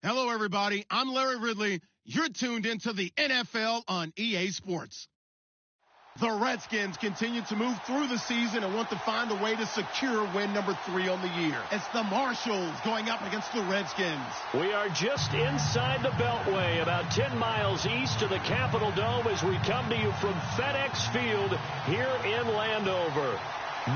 Hello, everybody. I'm Larry Ridley. You're tuned into the NFL on EA Sports. The Redskins continue to move through the season and want to find a way to secure win number 3 on the year. It's the Marshalls going up against the Redskins. We are just inside the Beltway, about 10 miles east of the Capitol Dome as we come to you from FedEx Field here in Landover.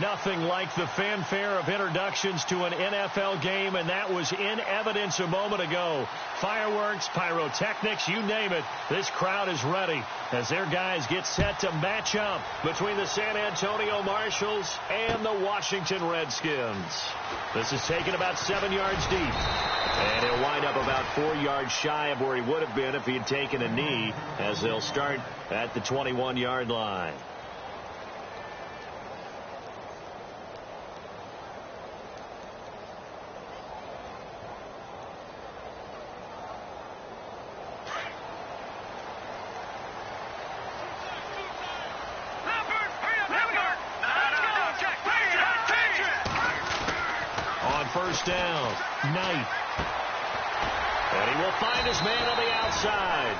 Nothing like the fanfare of introductions to an NFL game, and that was in evidence a moment ago. Fireworks, pyrotechnics, you name it. This crowd is ready as their guys get set to match up between the San Antonio Marshalls and the Washington Redskins. This is taken about 7 yards deep, and he'll wind up about 4 yards shy of where he would have been if he had taken a knee, as they'll start at the 21-yard line. First down, Knight. And he will find his man on the outside.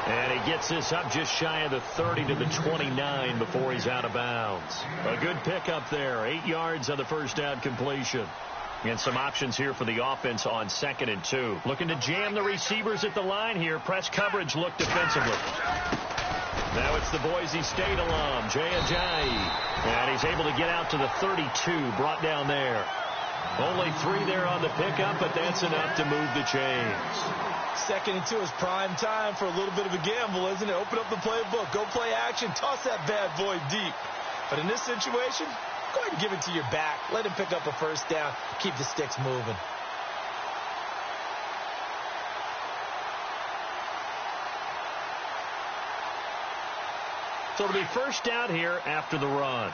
And he gets this up just shy of the 30 to the 29 before he's out of bounds. A good pickup there. 8 yards on the first down completion. And some options here for the offense on 2nd and 2. Looking to jam the receivers at the line here. Press coverage look defensively. Now it's the Boise State alum, Jay Ajayi. And he's able to get out to the 32, brought down there. Only 3 there on the pickup, but that's enough to move the chains. 2nd and 2 is prime time for a little bit of a gamble, isn't it? Open up the playbook, go play action, toss that bad boy deep. But in this situation, go ahead and give it to your back. Let him pick up a first down, keep the sticks moving. So it'll be first down here after the run.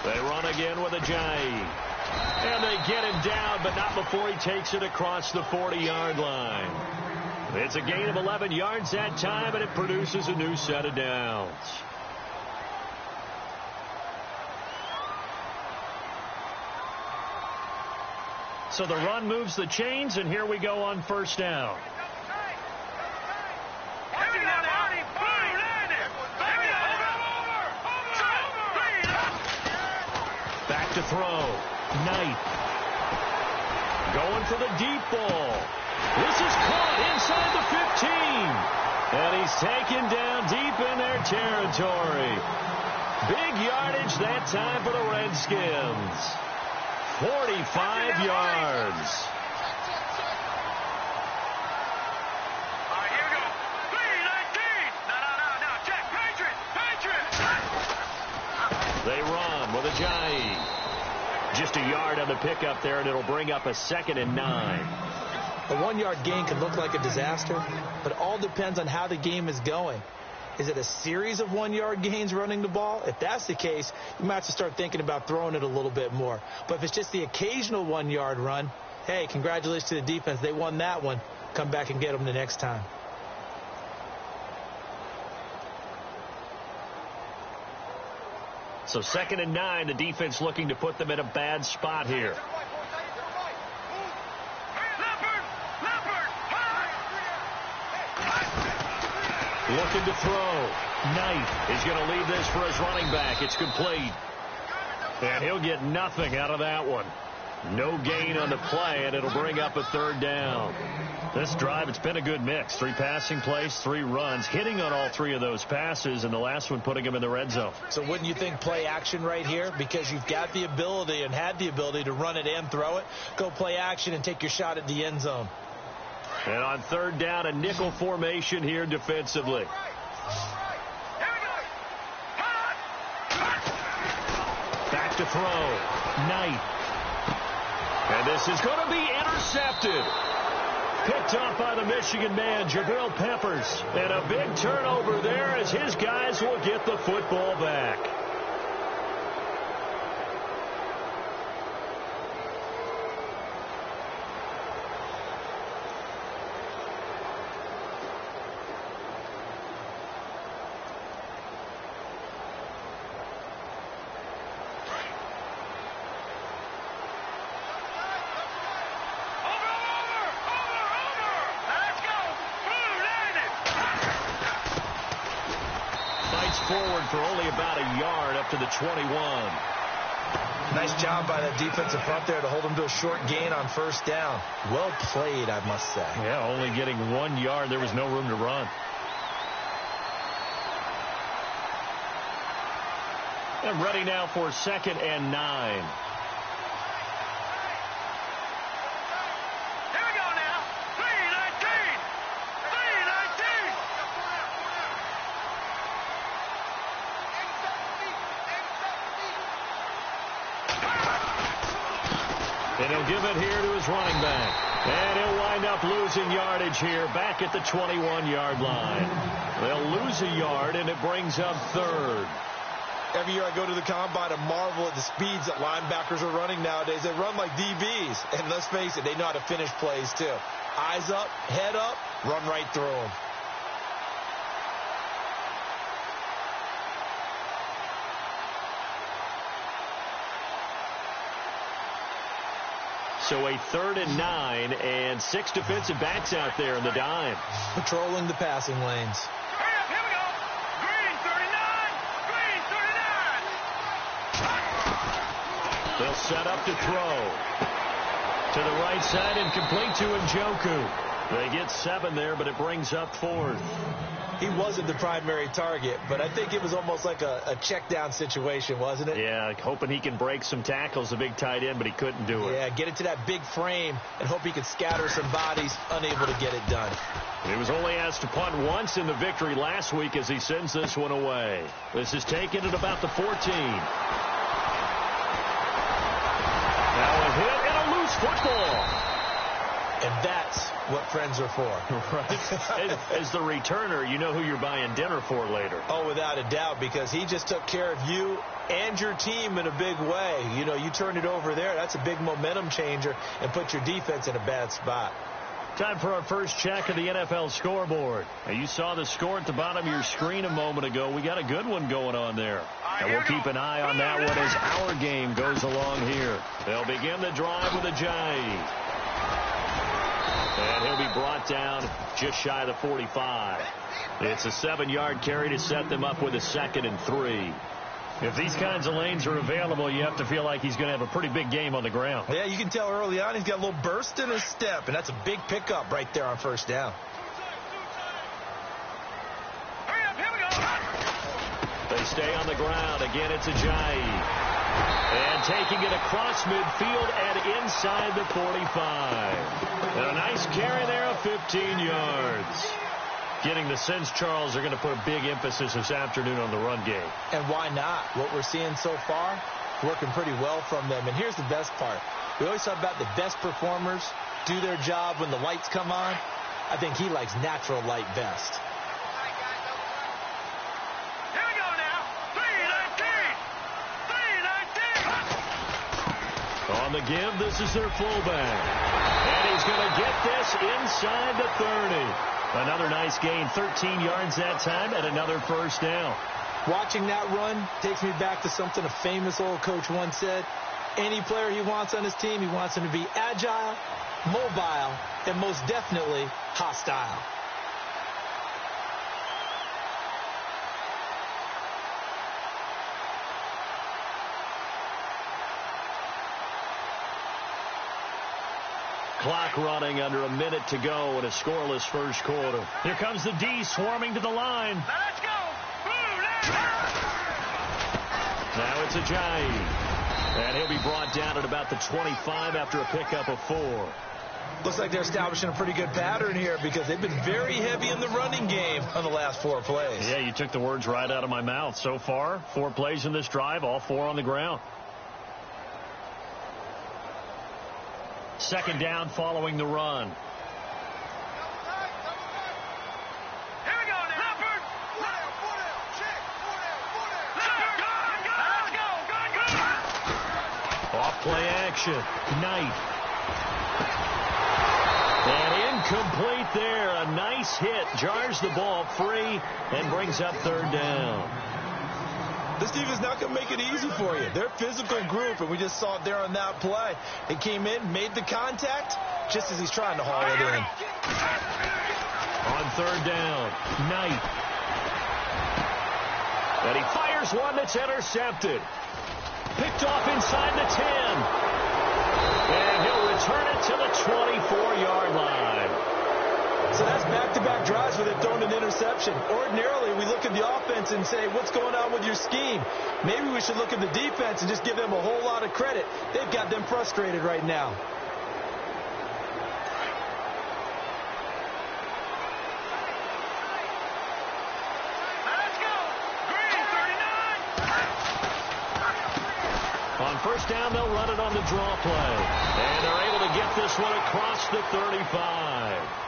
They run again with Ajayi. And they get him down, but not before he takes it across the 40-yard line. It's a gain of 11 yards that time, and it produces a new set of downs. So the run moves the chains, and here we go on first down. To throw. Knight. Going for the deep ball. This is caught inside the 15. And he's taken down deep in their territory. Big yardage that time for the Redskins. 45 yards. All right, here we go. 3-19. No. Check. Patriot. They run with Ajayi. Just a yard on the pickup there, and it'll bring up a 2nd and 9. A 1-yard gain can look like a disaster, but it all depends on how the game is going. Is it a series of 1-yard gains running the ball? If that's the case, you might have to start thinking about throwing it a little bit more. But if it's just the occasional 1-yard run, hey, congratulations to the defense. They won that one. Come back and get them the next time. So 2nd and 9, the defense looking to put them in a bad spot here. Looking to throw. Knight is going to leave this for his running back. It's complete. And he'll get nothing out of that one. No gain on the play, and it'll bring up a 3rd down. This drive, it's been a good mix. 3 passing plays, 3 runs, hitting on all 3 of those passes, and the last one putting him in the red zone. So wouldn't you think play action right here? Because you've got the ability and had the ability to run it and throw it. Go play action and take your shot at the end zone. And on 3rd down, a nickel formation here defensively. Back to throw. Knight. And this is going to be intercepted. Picked off by the Michigan man, Jabril Peppers. And a big turnover there as his guys will get the football back. forward for only about a yard up to the 21. Nice job by that defensive front there to hold him to a short gain on first down. Well played, I must say. Yeah, only getting 1 yard. There was no room to run. And ready now for 2nd and 9. And he'll give it here to his running back. And he'll wind up losing yardage here back at the 21-yard line. They'll lose a yard, and it brings up 3rd. Every year I go to the combine and marvel at the speeds that linebackers are running nowadays. They run like DBs. And let's face it, they know how to finish plays too. Eyes up, head up, run right through them. So a 3rd and 9 and 6 defensive backs out there in the dime. Patrolling the passing lanes. Hurry up, here we go. Green 39. They'll set up to throw. To the right side and complete to Njoku. They get 7 there, but it brings up 4th. He wasn't the primary target, but I think it was almost like a check down situation, wasn't it? Yeah, hoping he can break some tackles, a big tight end, but he couldn't do it. Yeah, get it to that big frame and hope he could scatter some bodies, unable to get it done. He was only asked to punt once in the victory last week as he sends this one away. This is taken at about the 14. Now a hit and a loose football. And that's what friends are for. Right. As the returner, you know who you're buying dinner for later. Oh, without a doubt, because he just took care of you and your team in a big way. You know, you turn it over there. That's a big momentum changer and put your defense in a bad spot. Time for our first check of the NFL scoreboard. Now, you saw the score at the bottom of your screen a moment ago. We got a good one going on there. And we'll keep an eye on that one as our game goes along here. They'll begin the drive with a Jai. And he'll be brought down just shy of the 45. It's a 7-yard carry to set them up with a 2nd and 3. If these kinds of lanes are available, you have to feel like he's going to have a pretty big game on the ground. Yeah, you can tell early on he's got a little burst in his step, and that's a big pickup right there on first down. Hurry up, here we go. They stay on the ground. Again, it's Ajayi. And taking it across midfield and inside the 45. And a nice carry there of 15 yards. Getting the sense, Charles, are going to put a big emphasis this afternoon on the run game. And why not? What we're seeing so far, working pretty well from them. And here's the best part. We always talk about the best performers do their job when the lights come on. I think he likes natural light best. Here we go now. 319. On the give, this is their fullback. And he's going to get this inside the 30. Another nice gain, 13 yards that time, and another first down. Watching that run takes me back to something a famous old coach once said. Any player he wants on his team, he wants him to be agile, mobile, and most definitely hostile. Clock running under a minute to go in a scoreless first quarter. Here comes the D swarming to the line. Now let's go. Now it's Ajayi. And he'll be brought down at about the 25 after a pickup of 4. Looks like they're establishing a pretty good pattern here because they've been very heavy in the running game on the last 4 plays. Yeah, you took the words right out of my mouth. So far, 4 plays in this drive, all 4 on the ground. Second down following the run. Here we go now. Leopard. Check. Go. Off play action. Knight. And incomplete there. A nice hit. Jars the ball free and brings up 3rd down. This defense is not going to make it easy for you. They're a physical group, and we just saw it there on that play. He came in, made the contact, just as he's trying to haul it in. On 3rd down, Knight. And he fires one that's intercepted. Picked off inside the 10. And he'll return it to the 24-yard line. So that's back-to-back drives where they've thrown an interception. Ordinarily, we look at the offense and say, what's going on with your scheme? Maybe we should look at the defense and just give them a whole lot of credit. They've got them frustrated right now. On first down, they'll run it on the draw play. And they're able to get this one across the 35.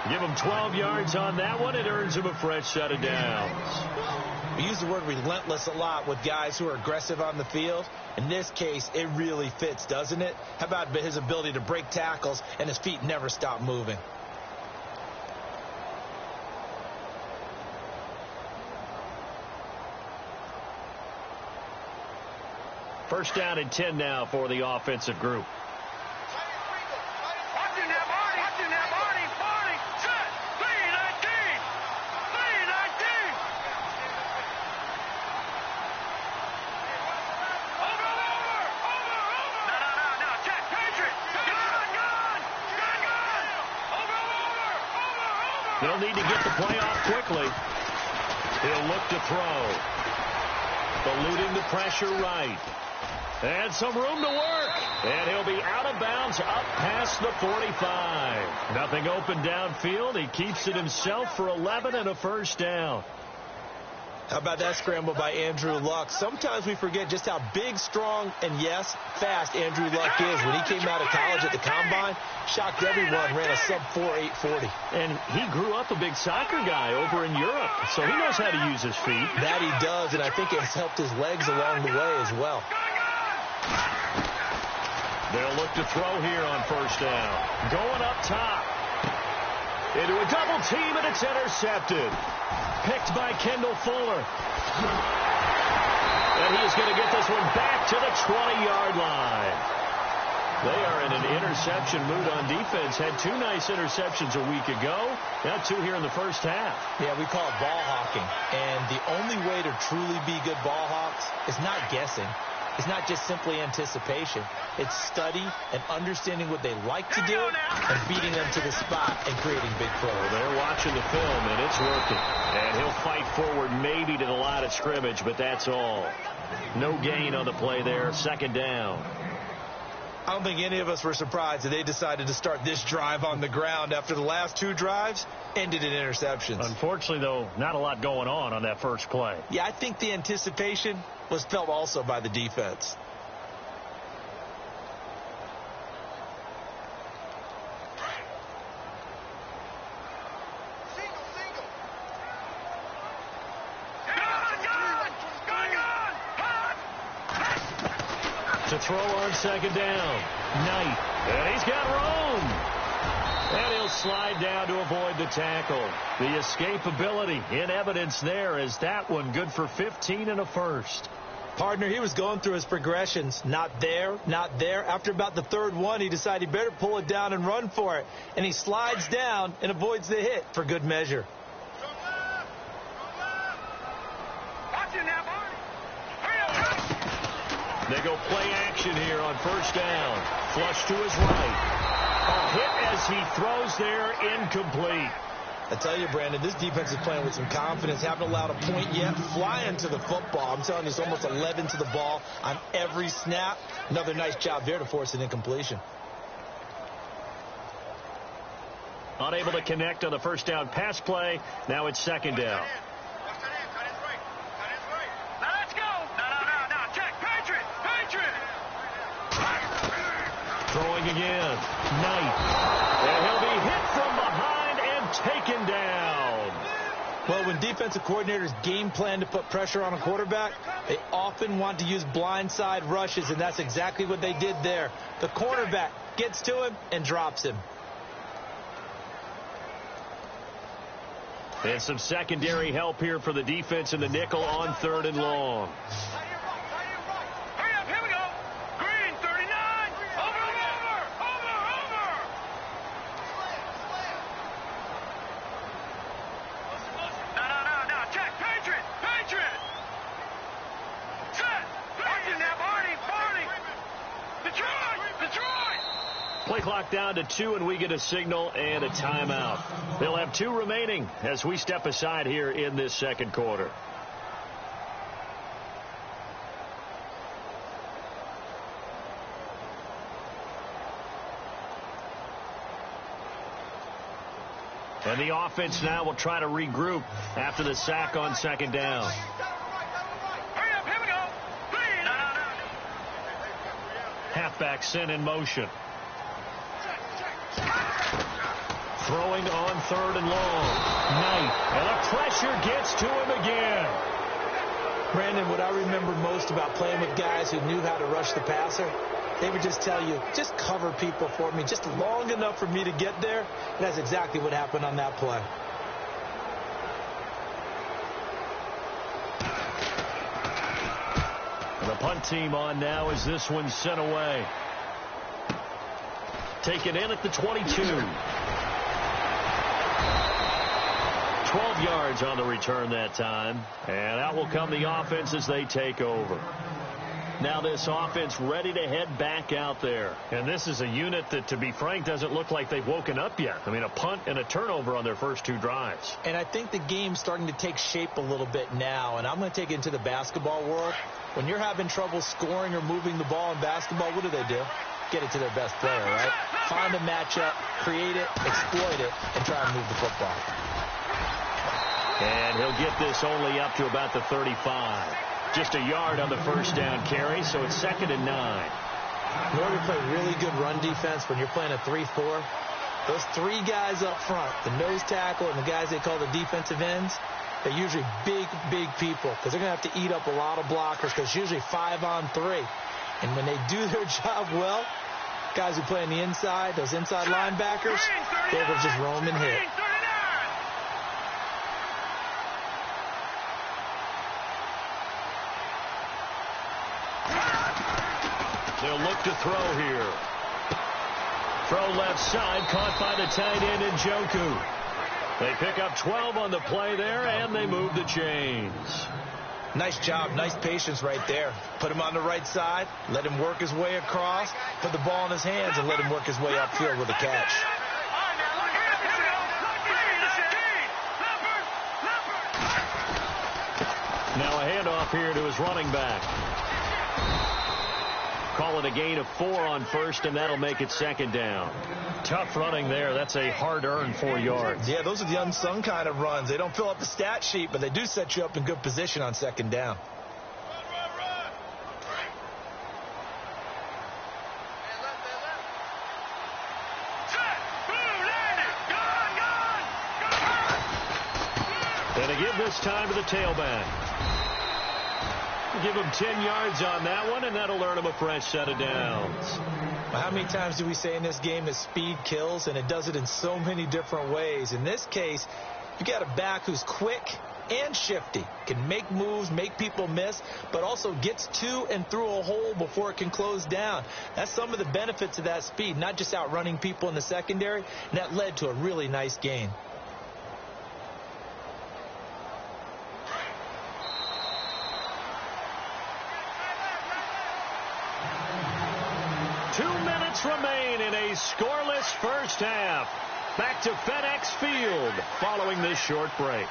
Give them 12 yards on that one. It earns them a fresh set of downs. We use the word relentless a lot with guys who are aggressive on the field. In this case, it really fits, doesn't it? How about his ability to break tackles and his feet never stop moving? First down and 10 now for the offensive group. They'll need to get the play off quickly. He'll look to throw. Eluding the pressure right. And some room to work. And he'll be out of bounds up past the 45. Nothing open downfield. He keeps it himself for 11 and a first down. How about that scramble by Andrew Luck? Sometimes we forget just how big, strong, and yes, fast Andrew Luck is. When he came out of college at the Combine, shocked everyone, ran a sub-4 840. And he grew up a big soccer guy over in Europe, so he knows how to use his feet. That he does, and I think it's helped his legs along the way as well. They'll look to throw here on first down. Going up top. Into a double team, and it's intercepted. Picked by Kendall Fuller. And he's going to get this one back to the 20-yard line. They are in an interception mood on defense. Had two nice interceptions a week ago. Now two here in the first half. Yeah, we call it ball hawking. And the only way to truly be good ball hawks is not guessing. It's not just simply anticipation. It's study and understanding what they like to do and beating them to the spot and creating big plays. Well, they're watching the film, and it's working. And he'll fight forward maybe to the line of scrimmage, but that's all. No gain on the play there. Second down. I don't think any of us were surprised that they decided to start this drive on the ground after the last two drives ended in interceptions. Unfortunately, though, not a lot going on that first play. Yeah, I think the anticipation was felt also by the defense. To throw on second down. Knight. And he's got room. And he'll slide down to avoid the tackle. The escapability in evidence there is that one good for 15 and a first. Partner, he was going through his progressions. Not there, not there. After about the third one, he decided he better pull it down and run for it. And he slides down and avoids the hit for good measure. They go play action here on first down. Flush to his right. A hit as he throws there, incomplete. I tell you, Brandon, this defense is playing with some confidence. Haven't allowed a point yet. Flying to the football. I'm telling you, it's almost 11 to the ball on every snap. Another nice job there to force an incompletion. Unable to connect on the first down pass play. Now it's second down. Throwing again. Knight. And he'll be hit from behind and taken down. Well, when defensive coordinators game plan to put pressure on a quarterback, they often want to use blindside rushes, and that's exactly what they did there. The cornerback gets to him and drops him. And some secondary help here for the defense in the nickel on third and long. Play clock down to 2, and we get a signal and a timeout. They'll have 2 remaining as we step aside here in this second quarter. And the offense now will try to regroup after the sack on second down. Hurry up, here we go. Three. No. Halfback sent in motion. Throwing on 3rd and long. Knight. And the pressure gets to him again. Brandon, what I remember most about playing with guys who knew how to rush the passer, they would just tell you, just cover people for me, just long enough for me to get there. And that's exactly what happened on that play. The punt team on now as this one's sent away. Taken in at the 22. 12 yards on the return that time. And out will come the offense as they take over. Now this offense ready to head back out there. And this is a unit that, to be frank, doesn't look like they've woken up yet. I mean, a punt and a turnover on their first 2 drives. And I think the game's starting to take shape a little bit now. And I'm going to take it into the basketball world. When you're having trouble scoring or moving the ball in basketball, what do? Get it to their best player, right? Find a matchup, create it, exploit it, and try and move the football. And he'll get this only up to about the 35. Just a yard on the first down carry, so it's 2nd and 9. In order to play really good run defense when you're playing a 3-4, those 3 guys up front, the nose tackle and the guys they call the defensive ends, they're usually big people because they're going to have to eat up a lot of blockers because it's usually 5-on-3. And when they do their job well, guys who play on the inside, those inside linebackers, they're able to just roam and hit. They'll look to throw here. Throw left side, caught by the tight end Njoku. They pick up 12 on the play there, and they move the chains. Nice job, nice patience right there. Put him on the right side, let him work his way across, put the ball in his hands, and let him work his way upfield with a catch. Now a handoff here to his running back. Call it a gain of 4 on first, and that'll make it 2nd down. Tough running there. That's a hard-earned 4 yards. Yeah, those are the unsung kind of runs. They don't fill up the stat sheet, but they do set you up in good position on 2nd down. And to give this time to the tailback. Give him 10 yards on that one, and that'll earn him a fresh set of downs. How many times do we say in this game that speed kills, and it does it in so many different ways? In this case, you got a back who's quick and shifty, can make moves, make people miss, but also gets to and through a hole before it can close down. That's some of the benefits of that speed, not just outrunning people in the secondary, and that led to a really nice gain. Remain in a scoreless first half. Back to FedEx Field following this short break.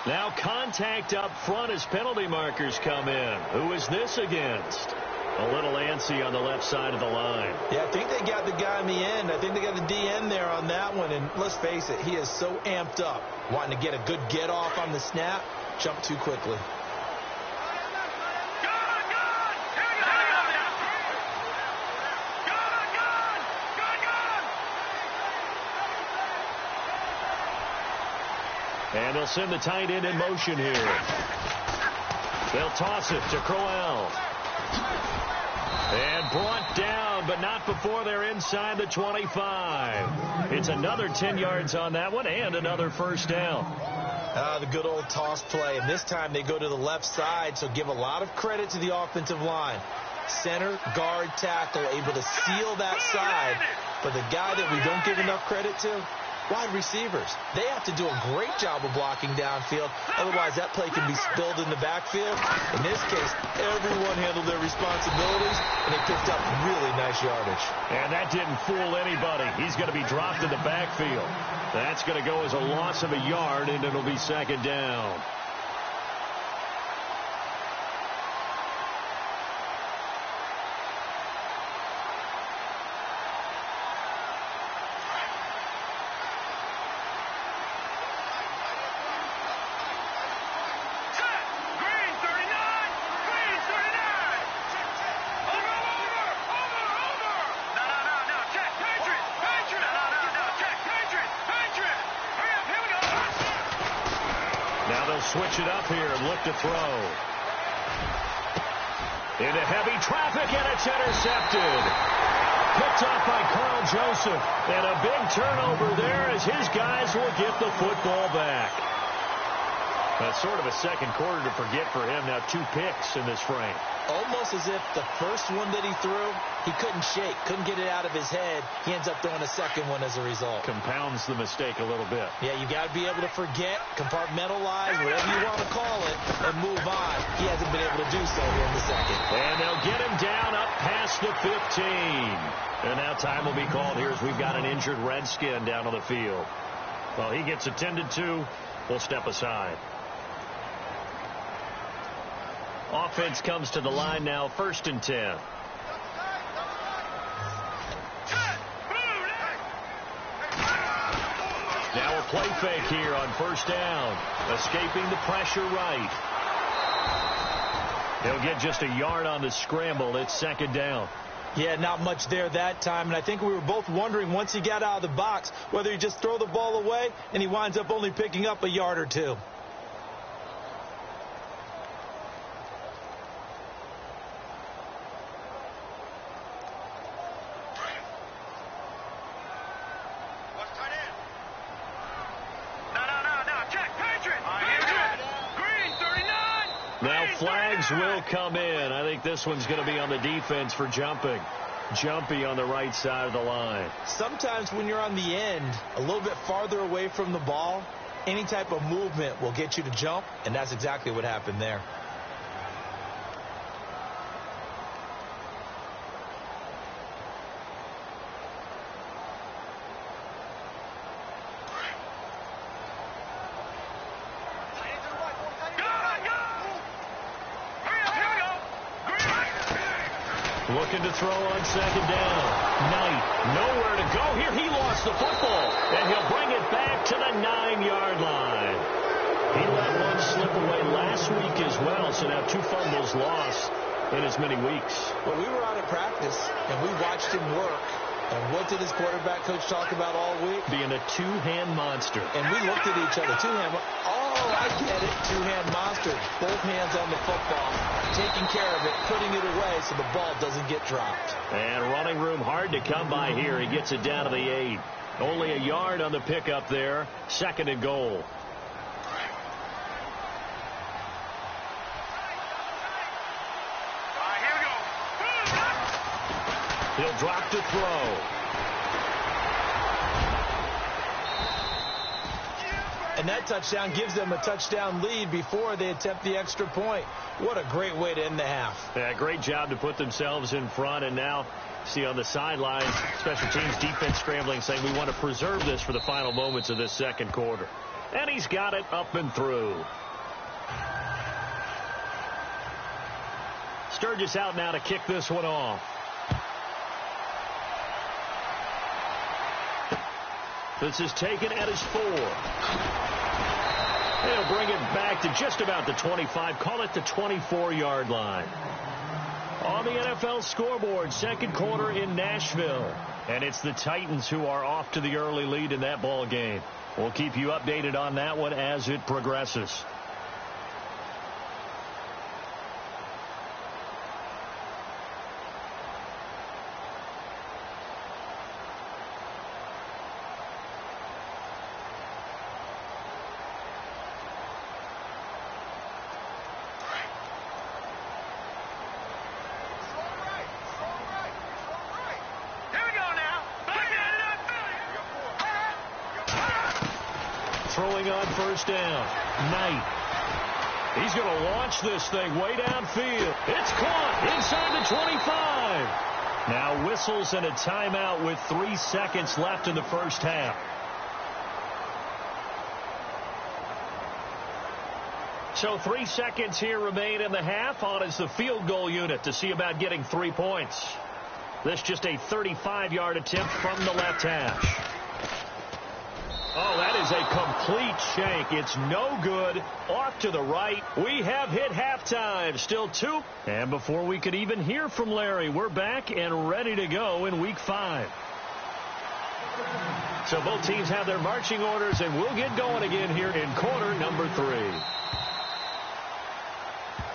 Now contact up front as penalty markers come in. Who is this against? A little antsy on the left side of the line. Yeah, I think they got the guy in the end. I think they got the DN there on that one. And let's face it, he is so amped up, wanting to get a good get off on the snap, jump too quickly. And they'll send the tight end in motion here. They'll toss it to Crowell. And brought down, but not before they're inside the 25. It's another 10 yards on that one and another first down. The good old toss play. And this time they go to the left side, so give a lot of credit to the offensive line. Center, guard, tackle, able to seal that side. But the guy that we don't give enough credit to, Wide receivers, they have to do a great job of blocking downfield. Otherwise, that play can be spilled in the backfield. In this case, everyone handled their responsibilities, and they picked up really nice yardage. And that didn't fool anybody. He's going to be dropped in the backfield. That's going to go as a loss of a yard, and it'll be second down. Switch it up here and look to throw. Into heavy traffic, and it's intercepted. Picked off by Carl Joseph. And a big turnover there as his guys will get the football back. That's sort of a second quarter to forget for him. Now 2 picks in this frame. Almost as if the first one that he threw, he couldn't shake, couldn't get it out of his head. He ends up throwing a second one as a result. Compounds the mistake a little bit. Yeah, you got to be able to forget, compartmentalize, whatever you want to call it, and move on. He hasn't been able to do so here in the second. And they'll get him down up past the 15. And now time will be called here as we've got an injured Redskin down on the field. Well, he gets attended to. We'll step aside. Offense comes to the line now, 1st and 10. Now a play fake here on 1st down. Escaping the pressure right. He'll get just a yard on the scramble. It's 2nd down. Yeah, not much there that time. And I think we were both wondering once he got out of the box whether he just throw the ball away and he winds up only picking up a yard or 2. Flags will come in. I think this one's going to be on the defense for jumping. Jumpy on the right side of the line. Sometimes when you're on the end, a little bit farther away from the ball, any type of movement will get you to jump, and that's exactly what happened there. Looking to throw on 2nd down. Knight, nowhere to go here. He lost the football, and he'll bring it back to the 9-yard line. He let one slip away last week as well, so now 2 fumbles lost in as many weeks. Well, we were out of practice, and we watched him work. And what did his quarterback coach talk about all week? Being a 2-hand monster. And we looked at each other. 2-hand. Oh, I get it. 2-hand monster. Both hands on the football. Taking care of it, putting it away so the ball doesn't get dropped. And running room hard to come by here. He gets it down to the 8. Only a yard on the pickup there. 2nd and goal. He'll drop to throw. And that touchdown gives them a touchdown lead before they attempt the extra point. What a great way to end the half. Yeah, great job to put themselves in front. And now, see on the sidelines, special teams defense scrambling, saying we want to preserve this for the final moments of this second quarter. And he's got it up and through. Sturgis out now to kick this one off. This is taken at his 4. They'll bring it back to just about the 25. Call it the 24-yard line. On the NFL scoreboard, second quarter in Nashville. And it's the Titans who are off to the early lead in that ball game. We'll keep you updated on that one as it progresses. throwing on first down. Knight. He's going to launch this thing way downfield. It's caught inside the 25. Now whistles and a timeout with 3 seconds left in the first half. So 3 seconds here remain in the half. On is the field goal unit to see about getting 3 points. This just a 35-yard attempt from the left hash. Oh, that is a complete shank. It's no good. Off to the right. We have hit halftime. Still 2. And before we could even hear from Larry, we're back and ready to go in Week 5. So both teams have their marching orders, and we'll get going again here in quarter number 3.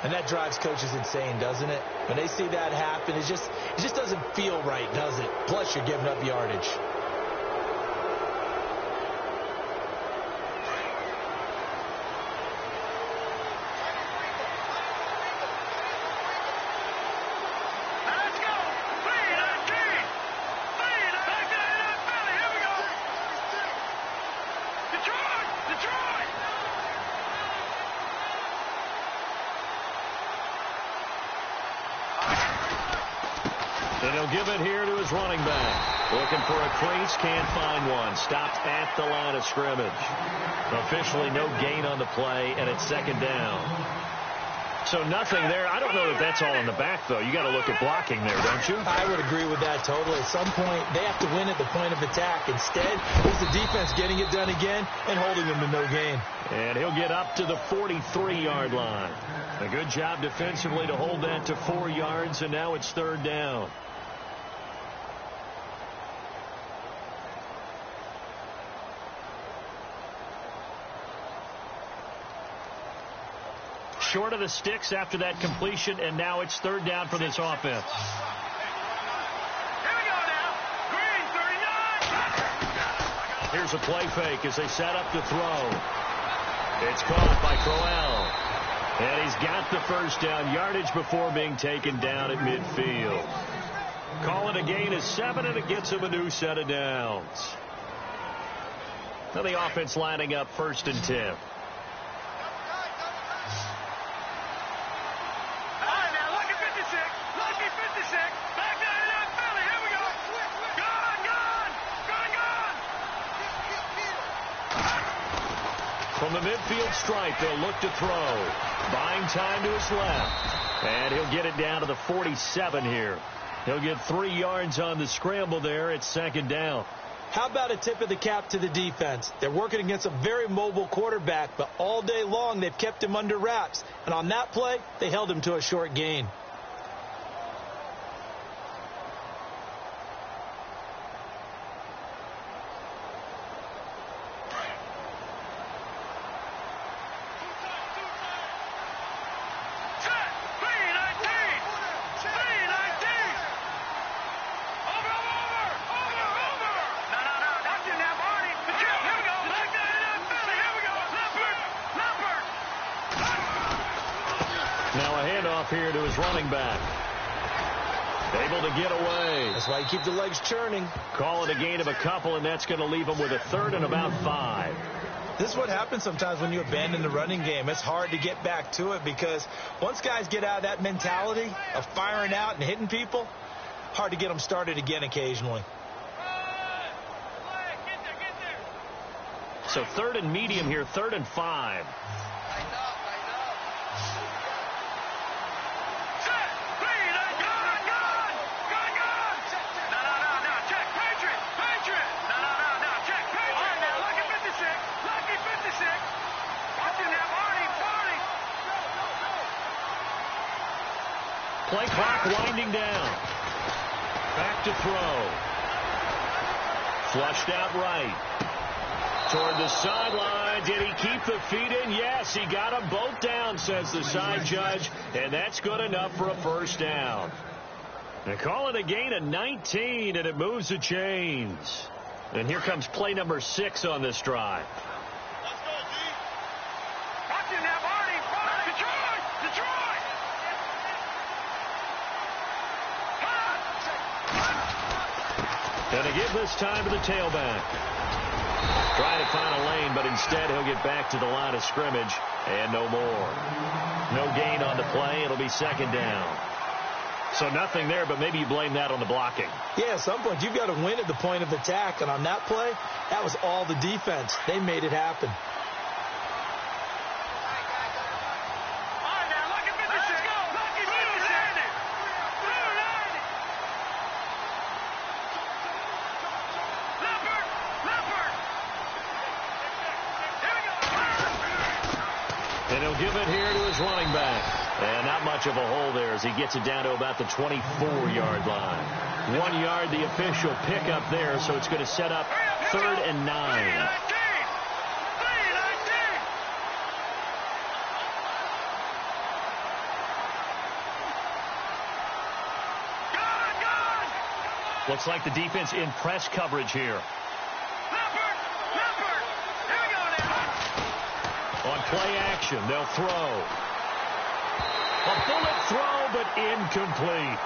And that drives coaches insane, doesn't it? When they see that happen, it just doesn't feel right, does it? Plus, you're giving up yardage. And he'll give it here to his running back. Looking for a crease, can't find one. Stopped at the line of scrimmage. Officially no gain on the play, and it's second down. So nothing there. I don't know that that's all in the back, though. You got to look at blocking there, don't you? I would agree with that totally. At some point, they have to win at the point of attack. Instead, it's the defense getting it done again and holding them to no gain. And he'll get up to the 43-yard line. A good job defensively to hold that to 4 yards, and now it's third down. Short of the sticks after that completion, and now it's third down for this offense. Here we go now. Green, 39. Here's a play fake as they set up to throw. It's caught by Crowell. And he's got the first down, yardage before being taken down at midfield. Call it a gain of 7, and it gets him a new set of downs. Now the offense lining up 1st and 10. From the midfield stripe, they'll look to throw. Buying time to his left. And he'll get it down to the 47 here. He'll get 3 yards on the scramble there. It's second down. How about a tip of the cap to the defense? They're working against a very mobile quarterback, but all day long they've kept him under wraps. And on that play, they held him to a short gain. Here to his running back. Able to get away. That's why you keep the legs churning. Call it a gain of a couple, and that's going to leave him with a 3rd and about 5. This is what happens sometimes when you abandon the running game. It's hard to get back to it because once guys get out of that mentality of firing out and hitting people, hard to get them started again occasionally. So 3rd and medium here, 3rd and 5. Play clock winding down. Back to throw. Flushed out right. Toward the sideline. Did he keep the feet in? Yes, he got them both down, says the side judge. And that's good enough for a first down. They call it a gain of 19, and it moves the chains. And here comes play number 6 on this drive. Let's go, G. Watch him now, Barney. Detroit! Detroit! And to give this time to the tailback. Trying to find a lane, but Instead, he'll get back to the line of scrimmage and no more. No gain on the play. It'll be second down. So nothing there, but maybe you blame that on the blocking. Yeah, at some point, you've got to win at the point of attack. And on that play, that was all the defense. They made it happen. And he'll give it here to his running back. And not much of a hole there as he gets it down to about the 24-yard line. 1 yard, the official pickup there, so it's going to set up 3rd and 9. Looks like the defense in press coverage here. On play action, they'll throw. A bullet throw, but incomplete.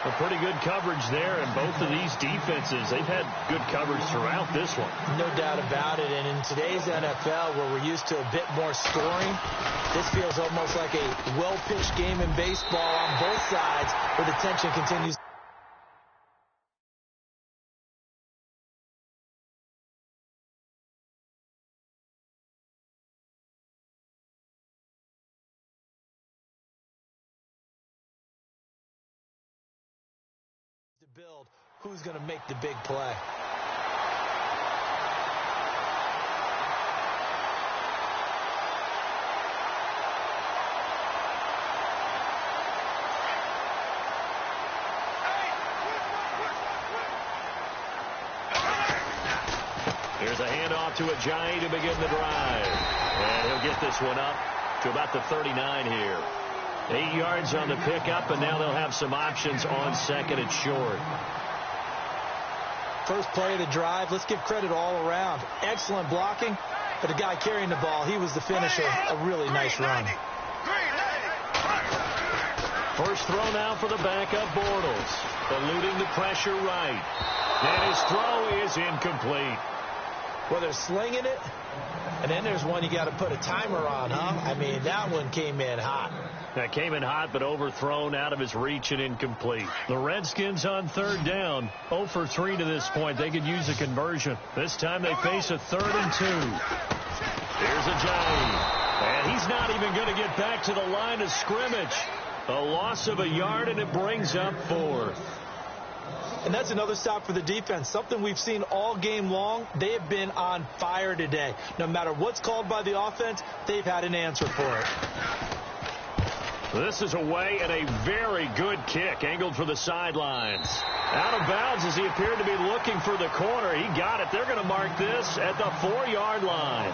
A pretty good coverage there, and both of these defenses, they've had good coverage throughout this one. No doubt about it, and in today's NFL, where we're used to a bit more scoring, this feels almost like a well-pitched game in baseball on both sides, where the tension continues. Build who's going to make the big play. Here's a handoff to Ajayi to begin the drive. And he'll get this one up to about the 39 here. 8 yards on the pickup, and now they'll have some options on second and short. First play of the drive, let's give credit all around. Excellent blocking, but the guy carrying the ball, he was the finisher. A really nice run. First throw now for the backup Bortles. Eluding the pressure right. And his throw is incomplete. Well, they're slinging it, and then there's one you got to put a timer on, huh? I mean, that one came in hot. That came in hot, but overthrown out of his reach and incomplete. The Redskins on 3rd down. 0 for 3 to this point. They could use a conversion. This time they face a 3rd and 2. Here's Ajayi. And he's not even going to get back to the line of scrimmage. A loss of a yard, and it brings up 4th. And that's another stop for the defense. Something we've seen all game long. They have been on fire today. No matter what's called by the offense, they've had an answer for it. This is away, and a very good kick angled for the sidelines. Out of bounds as he appeared to be looking for the corner. He got it. They're going to mark this at the 4-yard line.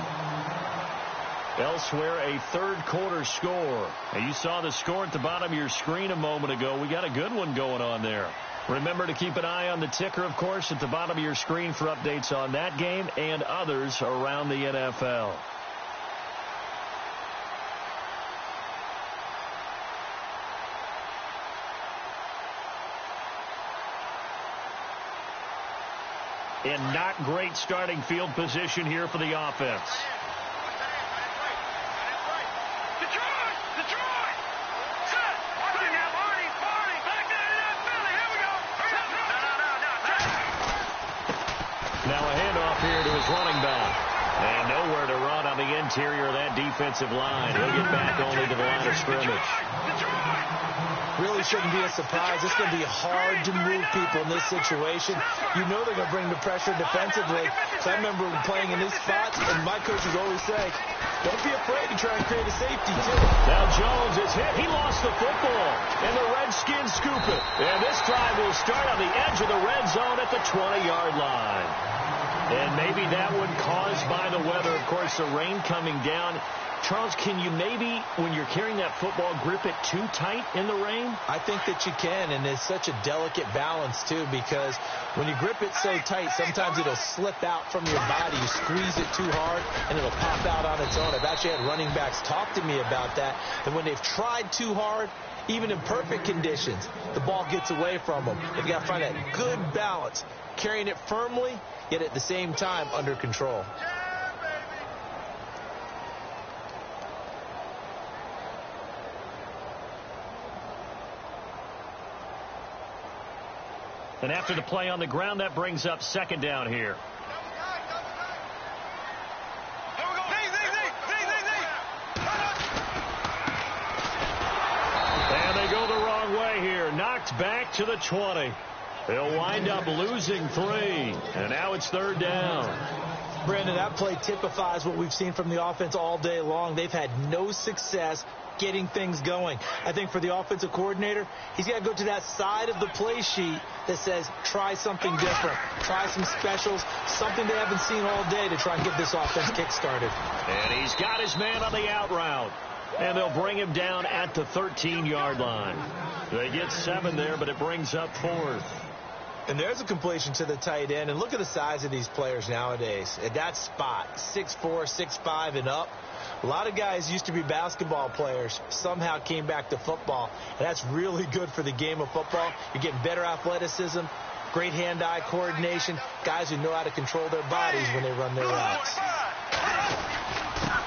Elsewhere, a third-quarter score. And you saw the score at the bottom of your screen a moment ago. We got a good one going on there. Remember to keep an eye on the ticker, of course, at the bottom of your screen for updates on that game and others around the NFL. In not great starting field position here for the offense. Now a handoff here to his running back. And nowhere to run on the interior of that defensive line. He'll get back only to the line of scrimmage. Really shouldn't be a surprise. It's going to be hard to move people in this situation. You know they're going to bring the pressure defensively. So I remember playing in this spot, and my coaches always say, don't be afraid to try and create a safety, too. Now Jones is hit. He lost the football, and the Redskins scoop it. And this drive will start on the edge of the red zone at the 20-yard line. And maybe that one caused by the weather. Of course, the rain coming down. Charles, can you maybe, when you're carrying that football, grip it too tight in the rain? I think that you can, and it's such a delicate balance, too, because when you grip it so tight, sometimes it'll slip out from your body. You squeeze it too hard, and it'll pop out on its own. I've actually had running backs talk to me about that, and when they've tried too hard, even in perfect conditions, the ball gets away from them. They've got to find that good balance, carrying it firmly, yet at the same time under control. And after the play on the ground, that brings up second down here. And they go the wrong way here. Knocked back to the 20. They'll wind up losing 3. And now it's third down. Brandon, that play typifies what we've seen from the offense all day long. They've had no success getting things going. I think for the offensive coordinator, he's got to go to that side of the play sheet that says try something different, try some specials, something they haven't seen all day to try and get this offense kick-started. And he's got his man on the out route. And they'll bring him down at the 13-yard line. They get 7 there, but it brings up 4th. And there's a completion to the tight end. And look at the size of these players nowadays. At that spot, 6'4", 6'5", and up. A lot of guys used to be basketball players, somehow came back to football. And that's really good for the game of football. You're getting better athleticism, great hand-eye coordination, guys who know how to control their bodies when they run their routes.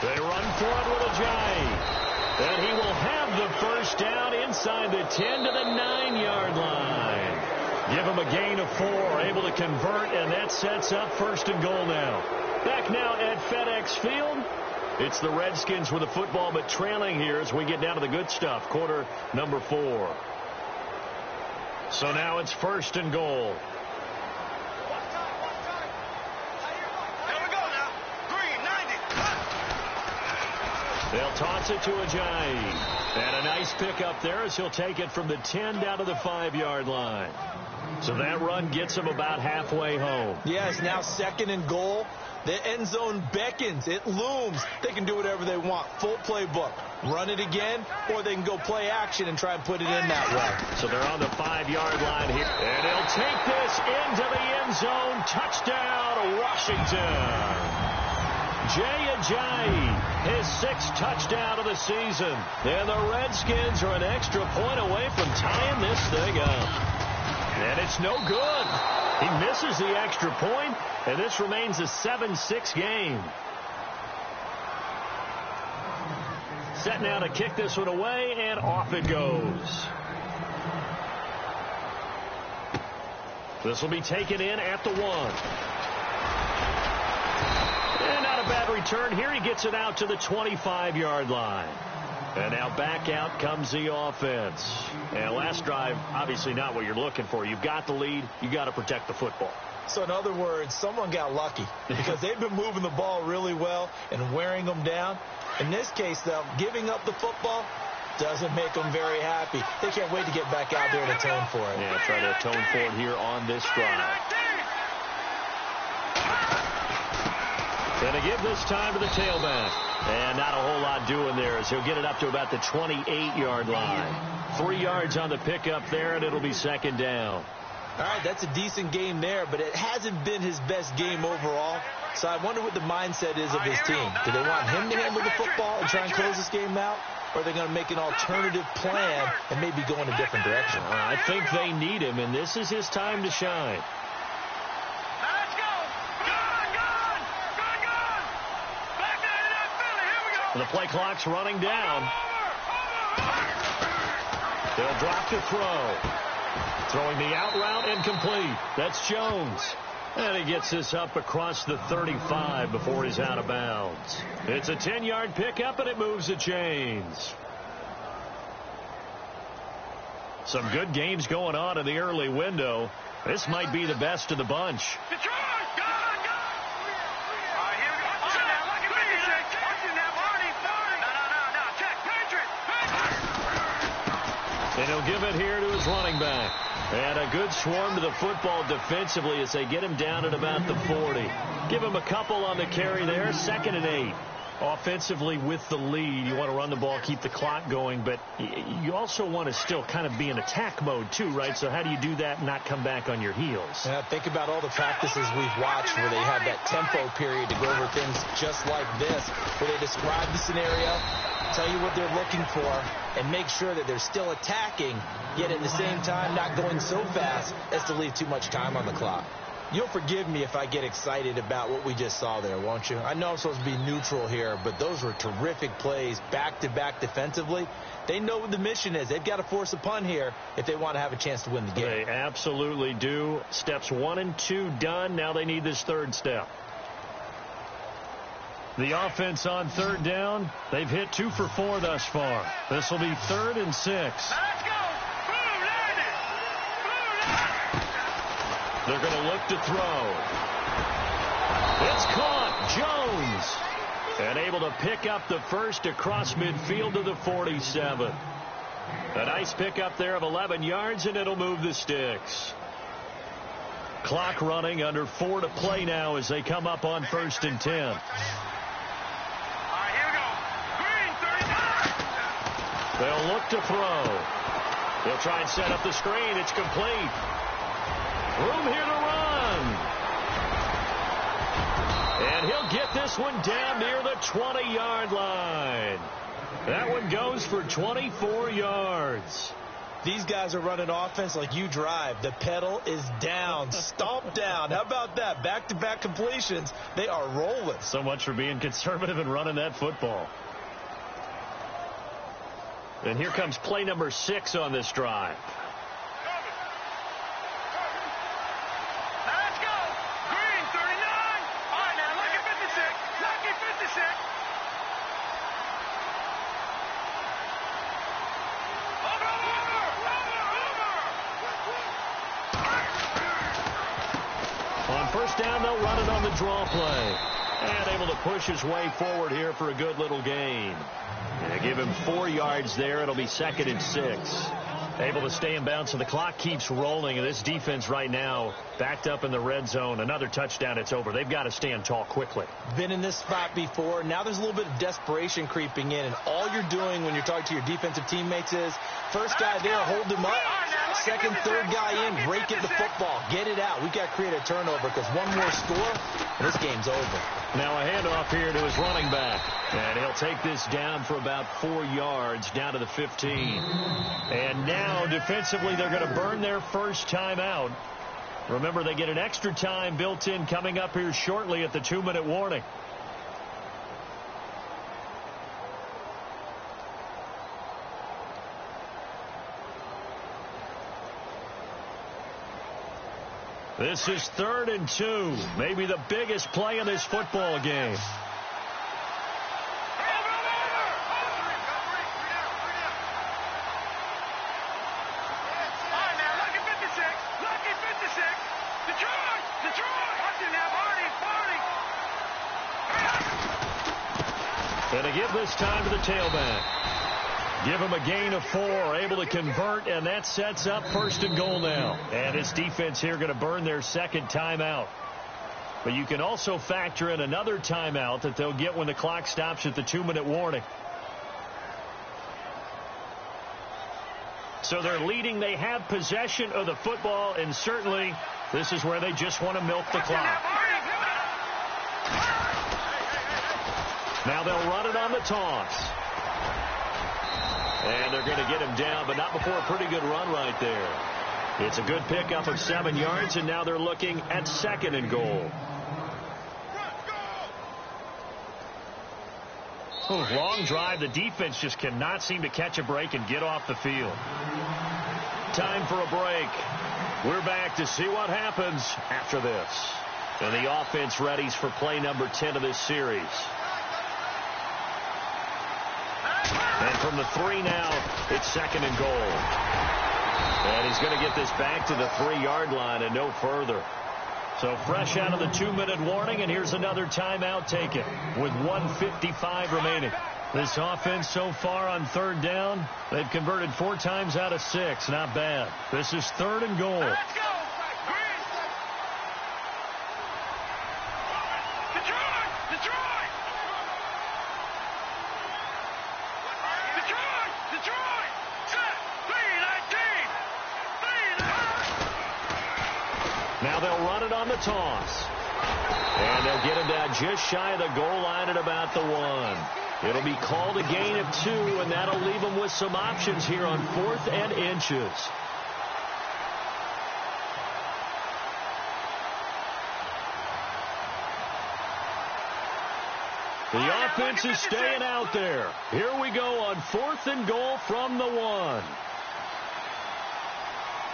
They run for it with Ajayi. And he will have the first down inside the 10 to the 9-yard line. Give him a gain of 4, able to convert, and that sets up first and goal now. Back now at FedEx Field. It's the Redskins with the football, but trailing here as we get down to the good stuff. Quarter number 4. So now it's first and goal. They'll toss it to Ajayi. And a nice pickup there as he'll take it from the 10 down to the 5-yard line. So that run gets him about halfway home. Yes, now second and goal. The end zone beckons. It looms. They can do whatever they want. Full playbook. Run it again, or they can go play action and try and put it in that way. So they're on the 5-yard line here. And he'll take this into the end zone. Touchdown, Washington. Jay Ajayi, his 6th touchdown of the season. And the Redskins are an extra point away from tying this thing up. And it's no good. He misses the extra point, and this remains a 7-6 game. Set now to kick this one away, and off it goes. This will be taken in at the 1. And not a bad return here. He gets it out to the 25-yard line. And now back out comes the offense. And last drive, obviously not what you're looking for. You've got the lead. You've got to protect the football. So in other words, someone got lucky because they've been moving the ball really well and wearing them down. In this case, though, giving up the football doesn't make them very happy. They can't wait to get back out there and atone for it. Yeah, try to atone for it here on this drive. Going to give this time to the tailback. And not a whole lot doing there as he'll get it up to about the 28-yard line. 3 yards on the pickup there, and it'll be second down. All right, that's a decent game there, but it hasn't been his best game overall. So I wonder what the mindset is of his team. Do they want him to handle the football and try and close this game out? Or are they going to make an alternative plan and maybe go in a different direction? I think they need him, and this is his time to shine. The play clock's running down. They'll drop to throw. Throwing the out route incomplete. That's Jones. And he gets this up across the 35 before he's out of bounds. It's a 10-yard pickup, and it moves the chains. Some good games going on in the early window. This might be the best of the bunch. And he'll give it here to his running back. And a good swarm to the football defensively as they get him down at about the 40. Give him a couple on the carry there. 2nd and 8. Offensively with the lead, you want to run the ball, keep the clock going, but you also want to still kind of be in attack mode too, right? So how do you do that and not come back on your heels? Yeah, think about all the practices we've watched where they have that tempo period to go over things just like this, where they describe the scenario, tell you what they're looking for, and make sure that they're still attacking, yet at the same time not going so fast as to leave too much time on the clock. You'll forgive me if I get excited about what we just saw there, won't you? I know I'm supposed to be neutral here, but those were terrific plays back-to-back defensively. They know what the mission is. They've got to force a punt here if they want to have a chance to win the game. They absolutely do. Steps 1 and 2 done. Now they need this third step. The offense on third down, they've hit 2 for 4 thus far. This will be 3rd and 6. Let's go. Boom, land it. Boom, They're going to look to throw. It's caught. Jones. And able to pick up the first across midfield to the 47. A nice pickup there of 11 yards, and it'll move the sticks. Clock running, under 4 to play now as they come up on 1st and 10. All right, here we go. Green, 39. They'll look to throw. They'll try and set up the screen. It's complete. Room here to run. And he'll get this one down near the 20-yard line. That one goes for 24 yards. These guys are running offense like you drive. The pedal is down, stomp down. How about that? Back-to-back completions. They are rolling. So much for being conservative and running that football. And here comes play number 6 on this drive. Let's go. Green, 39. All right, now, lucky 56. Lucky 56. On first down, they'll run it on the draw play. And able to push his way forward here for a good little gain. And they give him 4 yards there. It'll be 2nd and 6. Able to stay in bounds, so the clock keeps rolling. And this defense right now backed up in the red zone. Another touchdown, it's over. They've got to stand tall quickly. Been in this spot before. Now there's a little bit of desperation creeping in. And all you're doing when you're talking to your defensive teammates is, first guy there, hold him up. Second, third guy in, break it the football. Get it out. We've got to create a turnover because one more score, and this game's over. Now a handoff here to his running back. And he'll take this down for about 4 yards, down to the 15. And now, defensively, they're going to burn their first timeout. Remember, they get an extra time built in coming up here shortly at the 2-minute warning. This is 3rd and 2. Maybe the biggest play in this football game. And to give this time to the tailback. Give him a gain of 4, able to convert, and that sets up 1st and goal now. And his defense here going to burn their second timeout. But you can also factor in another timeout that they'll get when the clock stops at the 2-minute warning. So they're leading. They have possession of the football, and certainly this is where they just want to milk the clock. Now they'll run it on the toss. And they're going to get him down, but not before a pretty good run right there. It's a good pickup of 7 yards, and now they're looking at 2nd and goal. Long drive. The defense just cannot seem to catch a break and get off the field. Time for a break. We're back to see what happens after this. And the offense readies for play number 10 of this series. And from the 3 now, it's 2nd and goal. And he's going to get this back to the 3-yard line and no further. So fresh out of the 2-minute warning, and here's another timeout taken with 1:55 remaining. This offense so far on 3rd down, they've converted 4 times out of 6. Not bad. This is 3rd and goal. Let's go. Now they'll run it on the toss. And they'll get him down just shy of the goal line at about the 1. It'll be called a gain of 2, and that'll leave them with some options here on 4th and inches. The offense is staying out there. Here we go on 4th and goal from the 1. Here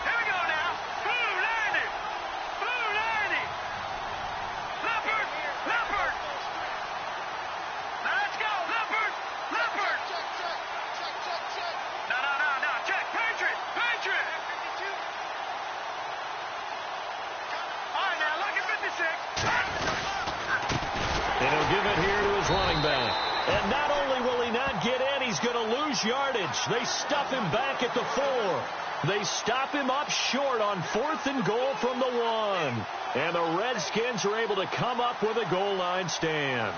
we go now. Blue landing. Blue landing. Leopard. Leopard. Now let's go. Leopard. Leopard. No. Check. Patriot. Patriot. All right, now look at 56. And he'll give it here to his running back. And not only will he not get in, he's going to lose yardage. They stuff him back at the 4. They stop him up short on 4th and goal from the 1. And the Redskins are able to come up with a goal line stand.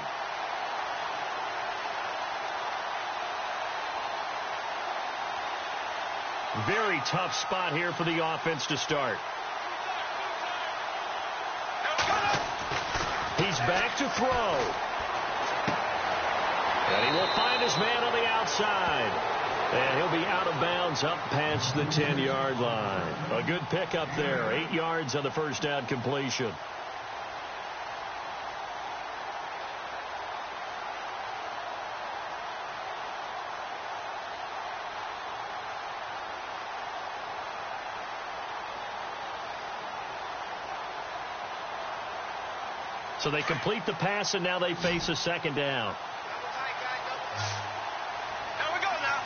Very tough spot here for the offense to start. He's back to throw. And he will find his man on the outside. And he'll be out of bounds up past the 10-yard line. A good pickup there. 8 yards on the first down completion. So they complete the pass, and now they face a second down. There we go now.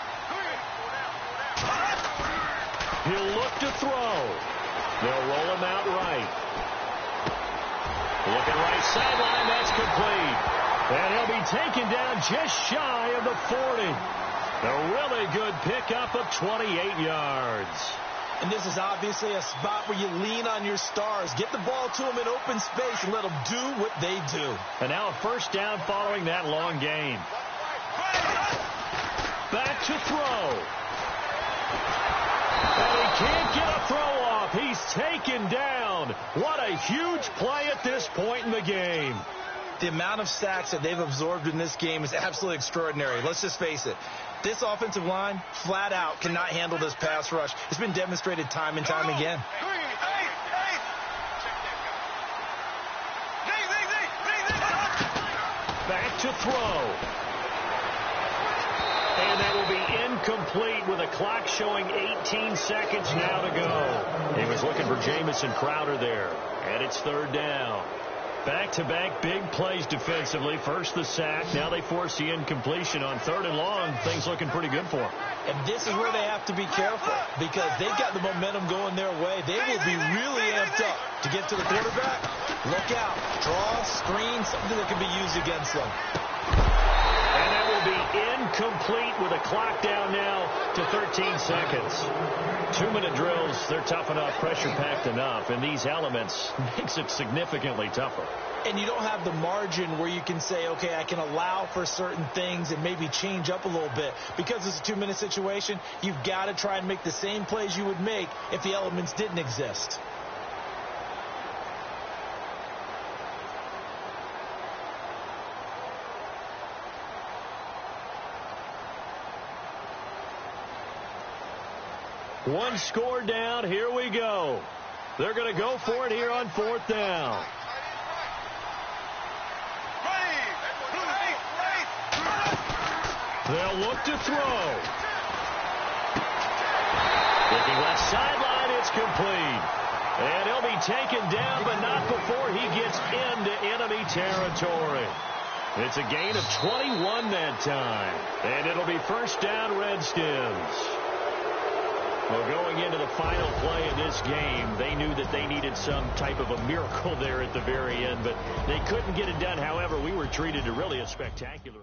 He'll look to throw. They'll roll him out right. Looking right sideline, that's complete. And he'll be taken down just shy of the 40. A really good pickup of 28 yards. And this is obviously a spot where you lean on your stars. Get the ball to them in open space and let them do what they do. And now a first down following that long gain. Back to throw. And he can't get a throw off. He's taken down. What a huge play at this point in the game. The amount of sacks that they've absorbed in this game is absolutely extraordinary. Let's just face it. This offensive line, flat out, cannot handle this pass rush. It's been demonstrated time and time again. Back to throw. And that will be incomplete with a clock showing 18 seconds now to go. He was looking for Jamison Crowder there. And it's 3rd down. Back-to-back big plays defensively. First the sack. Now they force the incompletion on 3rd and long. Things looking pretty good for them. And this is where they have to be careful because they've got the momentum going their way. They will be really amped up to get to the quarterback. Look out. Draw, screen, something that can be used against them. And that will be incomplete with a clock down now to 13 seconds. 2-minute drills, they're tough enough, pressure-packed enough, and these elements makes it significantly tougher. And you don't have the margin where you can say, okay, I can allow for certain things and maybe change up a little bit. Because it's a 2-minute situation, you've got to try and make the same plays you would make if the elements didn't exist. One score down. Here we go. They're going to go for it here on 4th down. They'll look to throw. Looking left sideline, it's complete. And he'll be taken down, but not before he gets into enemy territory. It's a gain of 21 that time. And it'll be first down, Redskins. Well, going into the final play of this game, they knew that they needed some type of a miracle there at the very end, but they couldn't get it done. However, we were treated to really a spectacular